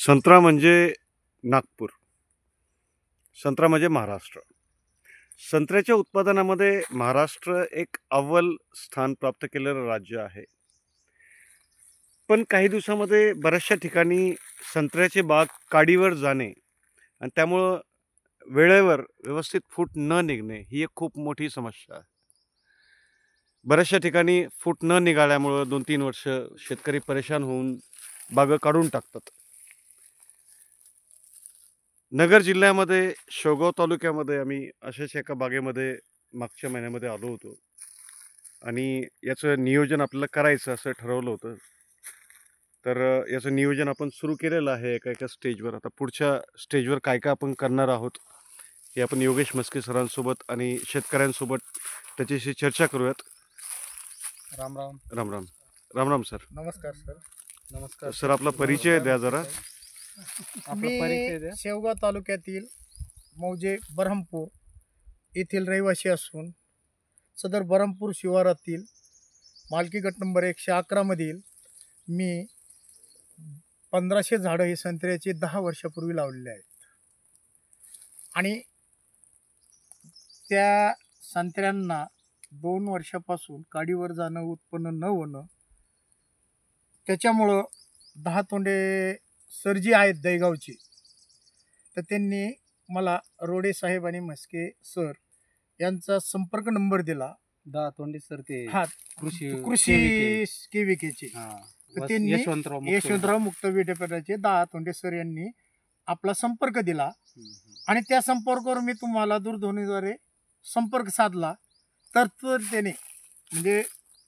संत्रा म्हणजे नागपूर, संत्रा म्हणजे महाराष्ट्र. संत्र्याच्या उत्पादनामध्ये महाराष्ट्र एक अव्वल स्थान प्राप्त केलेलं राज्य आहे. पण काही दिवसामध्ये बऱ्याचशा ठिकाणी संत्र्याचे बाग काडीवर जाणे आणि त्यामुळं वेळेवर व्यवस्थित फूट न निघणे ही एक खूप मोठी समस्या आहे. बऱ्याचशा ठिकाणी फूट न निघाल्यामुळं 2-3 वर्ष शेतकरी परेशान होऊन बागं काढून टाकतात. नगर जिल्ह्यामध्ये शेवगाव तालुक्यामध्ये आम्ही अशाच एका बागेमध्ये मागच्या महिन्यामध्ये आलो होतो आणि याचं नियोजन आपल्याला करायचं असं ठरवलं होतं. तर याचं नियोजन आपण सुरू केलेलं आहे एका स्टेजवर. आता पुढच्या स्टेजवर काय काय आपण करणार आहोत हे आपण योगेश मस्के सरांसोबत आणि शेतकऱ्यांसोबत त्याच्याशी चर्चा करूयात. राम राम. राम राम. राम राम सर. नमस्कार सर. नमस्कार सर, आपला परिचय द्या जरा. मी शेवगाव तालुक्यातील मौजे बरहमपूर येथील रहिवासी असून सदर बरहमपूर शिवारातील मालकी गट नंबर 111 मधील मी 1500 झाडं ही संत्र्याची 10 वर्षापूर्वी लावलेली आहेत आणि त्या संत्र्यांना 2 वर्षापासून काडीवर जाणं, उत्पन्न न होणं, त्याच्यामुळं 10 तोंडे सर जी आहेत दहीगावची, तर त्यांनी मला रोडे साहेब आणि मस्के सर यांचा संपर्क नंबर दिला. 10 तोंडे सर ते कृषी केविकेचे. तर त्यांनी यशवंतराव मुक्त विद्यापीठाचे 10 तोंडे सर यांनी आपला संपर्क दिला आणि त्या संपर्कावर मी तुम्हाला दूरध्वनीद्वारे संपर्क साधला. तर त्याने म्हणजे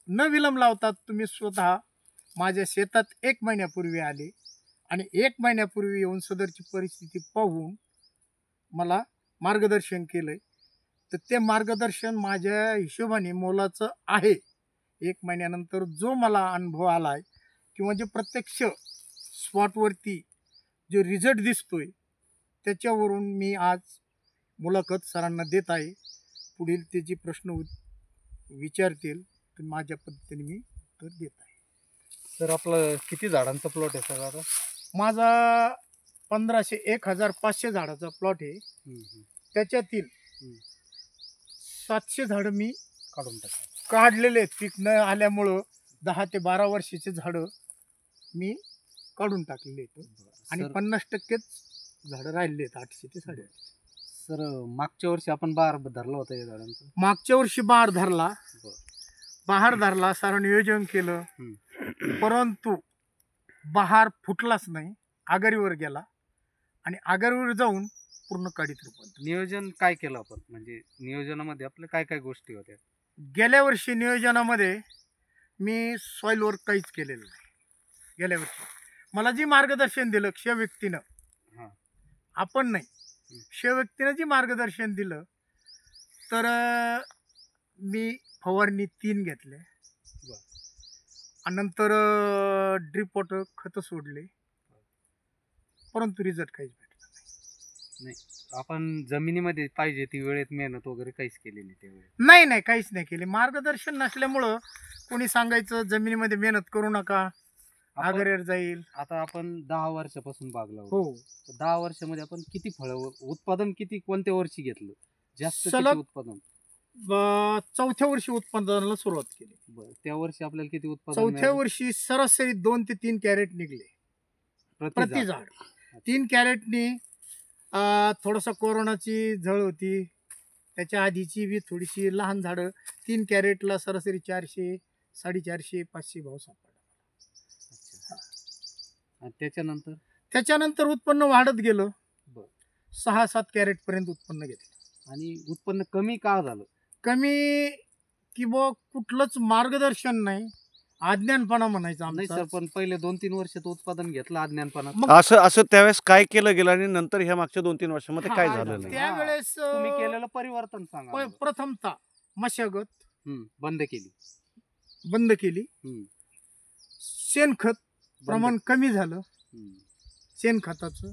न विलंब लावतात तुम्ही स्वतः माझ्या शेतात 1 महिन्यापूर्वी आले आणि 1 महिन्यापूर्वी येऊन सदरची परिस्थिती पाहून मला मार्गदर्शन केलंय. तर ते मार्गदर्शन माझ्या हिशोबाने मोलाचं आहे. 1 महिन्यानंतर जो मला अनुभव आला आहे किंवा जे प्रत्यक्ष स्पॉटवरती जो रिझल्ट दिसतोय त्याच्यावरून मी आज मुलाखत सरांना देत आहे. पुढील त्याची प्रश्न विचारतील तर माझ्या पद्धतीने मी उत्तर देत आहे. सर, आपलं किती झाडांचा प्लॉट आहे सर? आता माझा 1500-1500 झाडाचा प्लॉट आहे. त्याच्यातील 700 झाडं मी काढलेले आहेत. पीक न आल्यामुळं 10 ते 12 वर्षाचे झाडं मी काढून टाकलेले आहेत आणि 50% झाडं राहिलेले आहेत 800 ते 850. सर, मागच्या वर्षी आपण बहार धरला होता या झाडांचा? मागच्या वर्षी बहार धरला सारं नियोजन केलं, परंतु बहार फुटलाच नाही, आघाडीवर गेला आणि आघाडीवर जाऊन पूर्ण काढीत रूपांतर. नियोजन काय केलं आपण? म्हणजे नियोजनामध्ये आपल्या काय काय गोष्टी होत्या? गेल्या वर्षी नियोजनामध्ये मी सॉईल वर्क काहीच केलेलं नाही. गेल्या वर्षी मला जी मार्गदर्शन दिलं क्ष व्यक्तीनं, आपण नाही, क्ष व्यक्तीनं जी मार्गदर्शन दिलं, तर मी फवारणी 3 घेतले आणि नंतर ड्रिप वॉटर खतं सोडले, परंतु रिझल्ट काहीच भेटला नाही. आपण जमिनीमध्ये पाहिजे ती वेळेत मेहनत वगैरे काहीच केली नाही त्यावेळेस? नाही, काहीच नाही केले. मार्गदर्शन नसल्यामुळं कोणी सांगायचं जमिनीमध्ये मेहनत करू नका, आघाडीवर जाईल. आता आपण 10 वर्षापासून बाग लावतो. हो. 10 वर्षामध्ये आपण किती फळं उत्पादन कोणत्या वर्षी घेतलं जास्त उत्पादन? 4थ्या वर्षी उत्पादनाला सुरुवात केली. बरं, त्या वर्षी आपल्याला किती उत्पादन? 4थ्या वर्षी सरासरी 2 ते 3 कॅरेट निघले प्रति झाड. 3 कॅरेटनी थोडासा कोरोनाची झळ होती, त्याच्या आधीची बी थोडीशी लहान झाडं, 3 कॅरेटला सरासरी 400, 450, 500 भाव सापडला. त्याच्यानंतर उत्पन्न वाढत गेलं. 6-7 कॅरेट पर्यंत उत्पन्न घेतलं. आणि उत्पन्न कमी का झालं? कमी की कुठलंच मार्गदर्शन नाही, अज्ञानपणा म्हणायचा. नाही सर, पण पहिले 2-3 वर्षात उत्पादन घेतलं अज्ञानपणा. असं त्यावेळेस काय केलं गेलं आणि नंतर ह्या मागच्या 2-3 वर्षामध्ये काय झालं नाही? त्यावेळेस तुम्ही केलेलं परिवर्तन सांगा. प्रथमतः मशागत बंद केली. शेणखत प्रमाण कमी झालं शेणखताचं.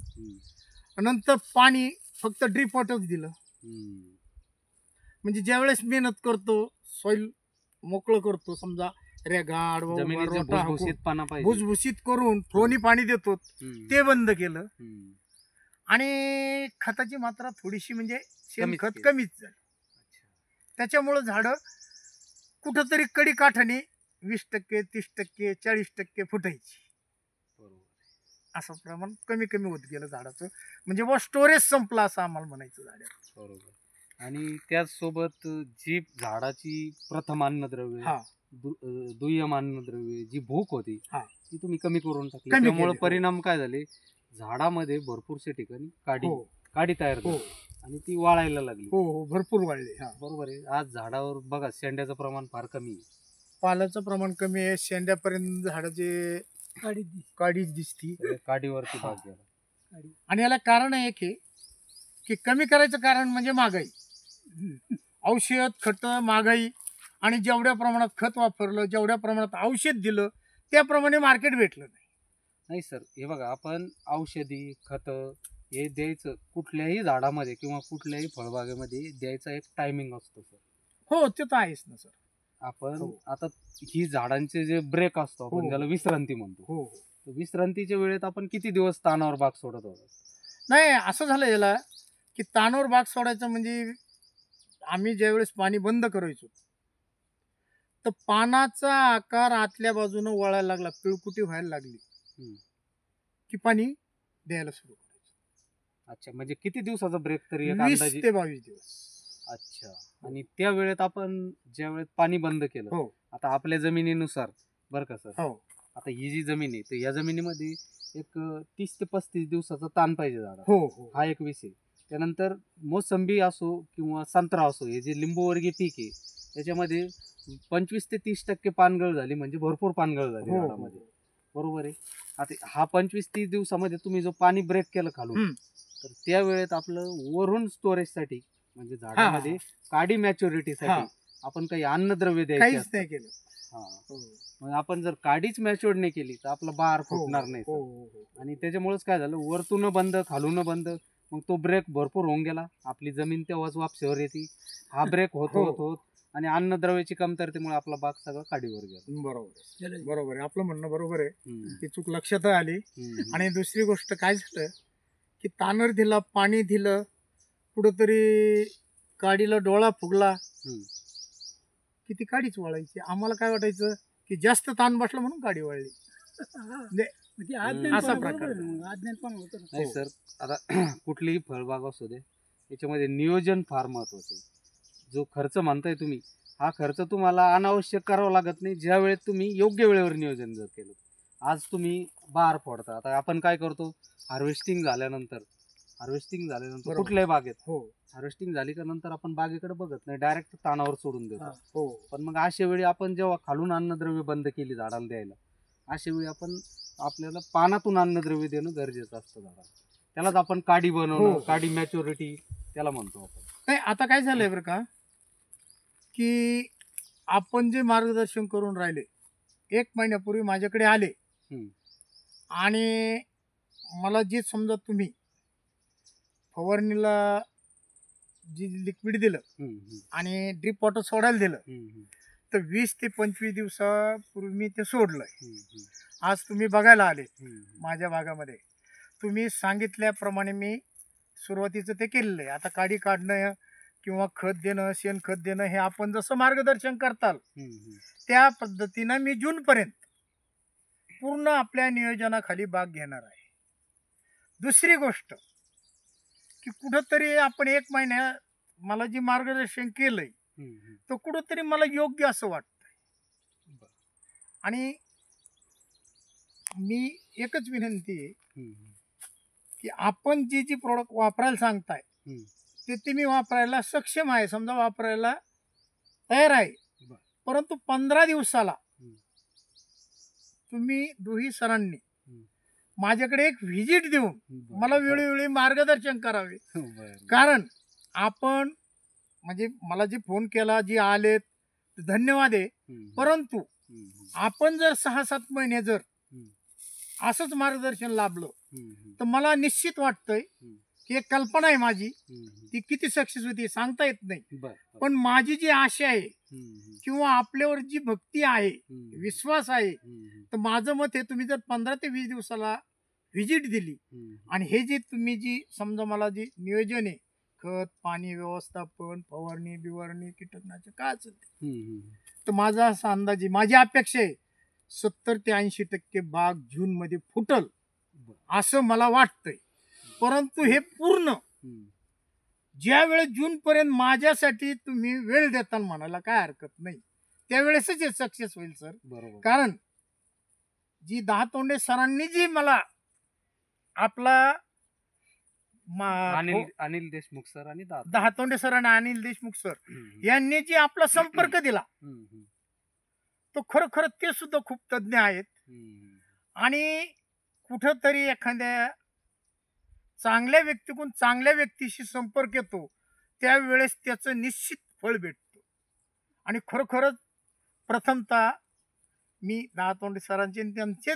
नंतर पाणी फक्त ड्रिप वॉटरच दिलं. म्हणजे ज्यावेळेस मेहनत करतो, सॉईल मोकळं करतो, समजा रेगाड जमिनीचं रोटा हाकून, भुसभुशीतपणा पाहिजे. भुसभुशीत करून फ्लोनी पाणी देतो हम्म. ते बंद केलं. हम्म. आणि खताची मात्रा थोडीशी म्हणजे शेणखत केली. कमीच झालं. त्याच्यामुळं झाडं कुठंतरी कडी काठाने 20%, 30%, 40% फुटायची. बरोबर. असं प्रमाण कमी कमी होत गेलं झाडाचं. म्हणजे व स्टोरेज संपला असं आम्हाला म्हणायचं झाडाचं. बरोबर. आणि त्याचसोबत जी झाडाची प्रथम अन्नद्रव्य, हा दुय्यम अन्नद्रव्य, जी भूक होती हा. ती तुम्ही कमी करून टाकली. कमी त्यामुळे केली, हो. परिणाम काय झाले, झाडामध्ये भरपूरशा ठिकाणी काडी हो काडी तयार हो झाली आणि ती वाळायला लागली. हो हो भरपूर वाढले. हा बरोबर आहे. आज झाडावर बघा शेंड्याचं प्रमाण फार कमी आहे. पाल्याचं प्रमाण कमी आहे. शेंड्यापर्यंत झाडाचे काडीच दिसती. सगळ्या काडीवरती भाग गेला. आणि याला कारण एक आहे की कमी करायचं कारण म्हणजे महागाई. औषध खत महागाई. आणि जेवढ्या प्रमाणात खत वापरलं, जेवढ्या प्रमाणात औषध दिलं, त्याप्रमाणे मार्केट भेटलं नाही. नाही सर, हे बघा, आपण औषधी खत हे द्यायचं कुठल्याही झाडामध्ये किंवा कुठल्याही फळबागेमध्ये द्यायचा एक टायमिंग असतो सर. हो ते तर आहेच ना सर. आपण हो. आता ही झाडांचे जे ब्रेक असतो, आपण हो. ज्याला विश्रांती म्हणतो, हो तर विश्रांतीच्या वेळेत आपण किती दिवस तानावर बाग सोडत होतो? नाही असं झालं याला की तानावर बाग सोडायचं म्हणजे आम्ही ज्यावेळेस पाणी बंद करायचो तर पानाचा आकार आतल्या बाजूनं वळायला लागला, पिळकुटी व्हायला लागली की पाणी द्यायला सुरू करायचं. अच्छा, म्हणजे किती दिवसाचा ब्रेक तरी एक 20 अंदाजे? ते 22 दिवस. अच्छा. आणि त्या वेळेत आपण ज्या वेळेत पाणी बंद केलं, हो आता आपल्या जमिनीनुसार बरं का सर, हो आता ही जी जमीन आहे तर या जमिनीमध्ये एक 30 ते 35 दिवसाचा ताण पाहिजे झाडा. हो हो हा एक विषय. त्यानंतर मोसंबी असो किंवा संत्रा असो, हे जे लिंबूवर्गीय पीक आहे त्याच्यामध्ये 25 ते 30% पानगळ झाली म्हणजे भरपूर पानगळ झाली हो, झाडामध्ये. बरोबर आहे. आता हा 25-30 दिवसामध्ये तुम्ही जो पाणी ब्रेक केलं खालून, हम्म. तर त्या वेळेत आपलं वरून स्टोरेजसाठी म्हणजे झाडामध्ये काडी हा. मॅच्युरिटीसाठी आपण काही अन्नद्रव्य द्यायचे काहीच असतात. नाही केलं. हा. हो मग आपण जर काडीच मॅच्युअर्ड नाही केली तर आपला बहार हो, फुटणार नाही हो, सर. हो, हो. आणि त्याच्यामुळेच काय झालं, वरतून बंद खालून बंद, मग तो ब्रेक भरपूर होऊन गेला. आपली जमीन तेव्हाच वापसेवर येते. हा ब्रेक होत हो. होत होत आणि अन्नद्रव्याची कमतरतेमुळे आपला बाग सगळं काडीवर गेला. बरोबर आहे. बरोबर आहे, आपलं म्हणणं बरोबर आहे. हम्म. ती चूक लक्षात आली. हम्म. आणि दुसरी गोष्ट काय झालं की तानर दिला, पाणी दिलं, कुठंतरी काडीला डोळा फुगला हम्म. की ती काडीच वळायची. आम्हाला काय वाटायचं की जास्त ताण बसला म्हणून काडी वळली. असा प्रकार. नाही सर, आता कुठलीही फळबाग असू दे, याच्यामध्ये नियोजन फार महत्वाचं आहे. जो खर्च म्हणताय तुम्ही, हा खर्च तुम्हाला अनावश्यक करावा लागत नाही ज्या वेळेत तुम्ही योग्य वेळेवर नियोजन जर केलं. आज तुम्ही बहार फोडता, आता आपण काय करतो, हार्वेस्टिंग झाल्यानंतर बरोबर. कुठल्याही बागेत हो हार्वेस्टिंग झाली का नंतर आपण बागेकडे बघत नाही, डायरेक्ट तानावर सोडून देतो. हो पण मग अशा वेळी आपण जेव्हा खालून अन्नद्रव्य बंद केली झाडाला द्यायला, अशा वेळी आपल्याला पानातून अन्नद्रव्य देणं गरजेचं असतं झाडाला. त्यालाच आपण काडी बनवणं, हो. काडी मॅच्युरिटी त्याला म्हणतो आपण. नाही आता काय झालंय बरं का की आपण जे मार्गदर्शन करून राहिले, 1 महिन्यापूर्वी माझ्याकडे आले हम्म. आणि मला जे समजा तुम्ही फवारणीला जी लिक्विड दिलं हम्म, हम्म, आणि ड्रिप वॉटर सोडायला दिलं, हम्म, हम्म, तर 20 ते 25 दिवसापूर्वी मी ते सोडलंय. हम्म, हम्म, आज तुम्ही बघायला आले हम्म. माझ्या भागामध्ये, तुम्ही सांगितल्याप्रमाणे मी सुरुवातीचं ते केलेलं आहे. आता काडी काढणं किंवा खत देणं, शेणखत देणं, हे आपण जसं मार्गदर्शन करताल हम्म, हम्म. त्या पद्धतीनं मी जूनपर्यंत पूर्ण आपल्या नियोजनाखाली बाग घेणार आहे. दुसरी गोष्ट की कुठंतरी आपण 1 महिन्या मला जे मार्गदर्शन केलंय हम्म, हम्म. तर कुठंतरी मला योग्य असं वाटतंय. आणि मी एकच विनंती आहे हम्म, हम्म. की आपण जी प्रोडक्ट वापरायला सांगताय हम्म. ते तुम्ही वापरायला सक्षम आहे, समजा वापरायला तयार आहे, बरं. परंतु 15 दिवसाला हम्म. तुम्ही दोही सरांनी हम्म. माझ्याकडे एक व्हिजिट देऊन बरं. मला वेळोवेळी मार्गदर्शन करावे. बरं. कारण आपण म्हणजे मला जे फोन केला, जे आलेत, धन्यवाद आहे. हम्म, परंतु हम्म, हम्म, आपण जर 6-7 महिने जर हम्म, असंच मार्गदर्शन लाभलं हम्म, हम्म. तर मला निश्चित वाटतंय की एक कल्पना आहे माझी, ती किती सक्सेस होती सांगता येत नाही, पण माझी जी आशा आहे किंवा आपल्यावर जी भक्ती आहे, विश्वास आहे, तर माझं मत आहे तुम्ही जर 15 ते 20 दिवसाला व्हिजिट दिली आणि हे जे तुम्ही जी समजा मला जे नियोजन आहे, खत पाणी व्यवस्थापन, फवारणी बिवारणी कीटकनाशक काय असेल ते, तर माझा असा अंदाज आहे, माझी अपेक्षा आहे 70 ते 80% बाग जून मध्ये फुटल असं मला वाटतंय. परंतु हे पूर्ण ज्या वेळेस जून पर्यंत माझ्यासाठी तुम्ही वेळ देताल म्हणायला काय हरकत नाही, त्यावेळेसच हे सक्सेस होईल सर. बरोबर. कारण जी दहातोंडे सरांनी जी मला आपला अनिल देशमुख सर आणि दहातोंडे सर आणि अनिल देशमुख सर यांनी जी आपला संपर्क दिला, तो खरोखर ते सुद्धा खूप तज्ञ आहेत. आणि कुठंतरी एखाद्या चांगल्या व्यक्तीकडून चांगल्या व्यक्तीशी संपर्क येतो त्यावेळेस त्याचं निश्चित फळ भेटतो. आणि खरोखरच प्रथमतः मी दहातोंडे सरांचे त्यांचे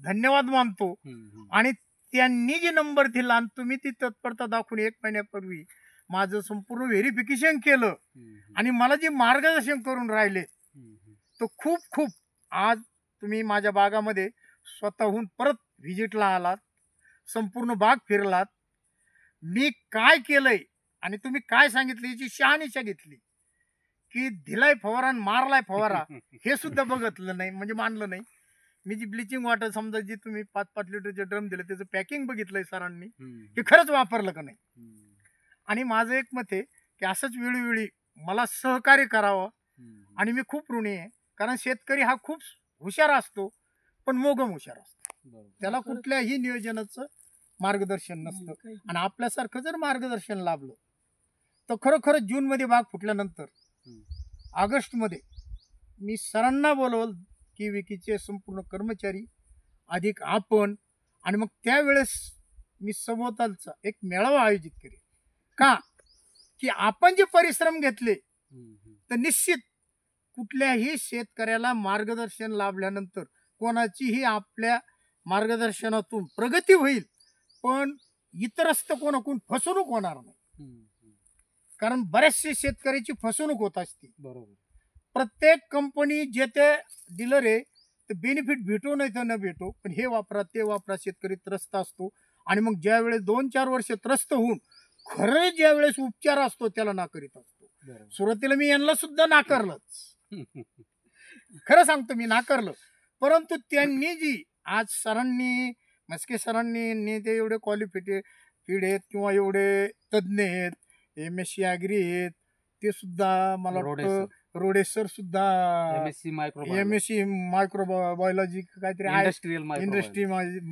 धन्यवाद मानतो. आणि त्यांनी जे नंबर दिला आणि तुम्ही ती तत्परता दाखवून 1 महिन्यापूर्वी माझं संपूर्ण व्हेरिफिकेशन केलं आणि मला जे मार्गदर्शन करून राहिले, तो खूप खूप आज तुम्ही माझ्या बागामध्ये स्वतःहून परत व्हिजिटला आलात, संपूर्ण बाग फिरलात, मी काय केलंय आणि तुम्ही काय सांगितलं याची शहानिशा घेतली, की दिलाय फवारा आणि मारलाय फवारा हे सुद्धा बघितलं नाही, म्हणजे मानलं नाही. मी जी ब्लिचिंग वॉटर समजा जी तुम्ही 5-5 लिटरचे ड्रम दिले त्याचं पॅकिंग बघितलंय सरांनी, की खरंच वापरलं का नाही. आणि माझं एक मत आहे की असंच वेळोवेळी मला सहकार्य करावं. आणि मी खूप ऋणी आहे, कारण शेतकरी हा खूप हुशार असतो पण मोगम हुशार असतो, त्याला कुठल्याही नियोजनाचं मार्गदर्शन नसतं. आणि आपल्यासारखं जर मार्गदर्शन लाभलं तर खरोखरच जून मध्ये बाग फुटल्यानंतर ऑगस्ट मध्ये मी सरांना बोलवल की विकीचे संपूर्ण कर्मचारी अधिक आपण, आणि मग त्यावेळेस मी सभोवतालचा एक मेळावा आयोजित करेन. का की आपण जे परिश्रम घेतले तर निश्चित कुठल्याही शेतकऱ्याला मार्गदर्शन लाभल्यानंतर कोणाचीही आपल्या मार्गदर्शनातून प्रगती होईल, पण इतरस्त कोणाकडून फसवणूक होणार नाही. कारण बऱ्याचशे शेतकऱ्याची फसवणूक होत असते. बरोबर. प्रत्येक कंपनी जे ते डीलर आहे तर बेनिफिट भेटो नाही तर न भेटो, पण हे वापरा ते वापरा शेतकरी त्रस्त असतो. आणि मग ज्या वेळेस 2-4 वर्ष त्रस्त होऊन खरं ज्या वेळेस उपचार असतो त्याला नाकारीत असतो. सुरुवातीला मी यांना सुद्धा नाकारलंच, खरं सांगतो मी नाकारलं. परंतु त्यांनी जी आज सरांनी मस्के सरांनी ते एवढे क्वालिफिकेड आहेत किंवा एवढे तज्ज्ञ आहेत, MSc ॲग्री आहेत, ते सुद्धा मला वाटतं रोडे सर सुद्धा MSc मायक्रोबायोलॉजी काहीतरी इंडस्ट्री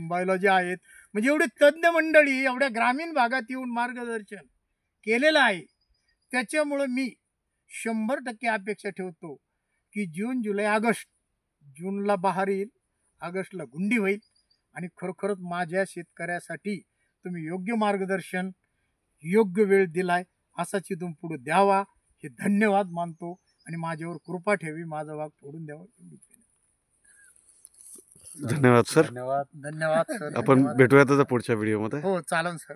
बायोलॉजी आहेत. म्हणजे एवढी तज्ज्ञ मंडळी एवढ्या ग्रामीण भागात येऊन मार्गदर्शन केलेलं आहे. त्याच्यामुळं मी 100% अपेक्षा ठेवतो की जून जुलै ऑगस्ट, जूनला बहार येईल, ऑगस्टला गुंडी होईल. आणि खरोखरच माझ्या शेतकऱ्यासाठी तुम्ही योग्य मार्गदर्शन योग्य वेळ दिलाय, असाच इथून पुढे द्यावा हे धन्यवाद मानतो. आणि माझ्यावर कृपा ठेवी, माझा भाग फोडून द्यावा. धन्यवाद सर. धन्यवाद सर. आपण भेटूयात पुढच्या व्हिडिओमध्ये. हो चालेल सर.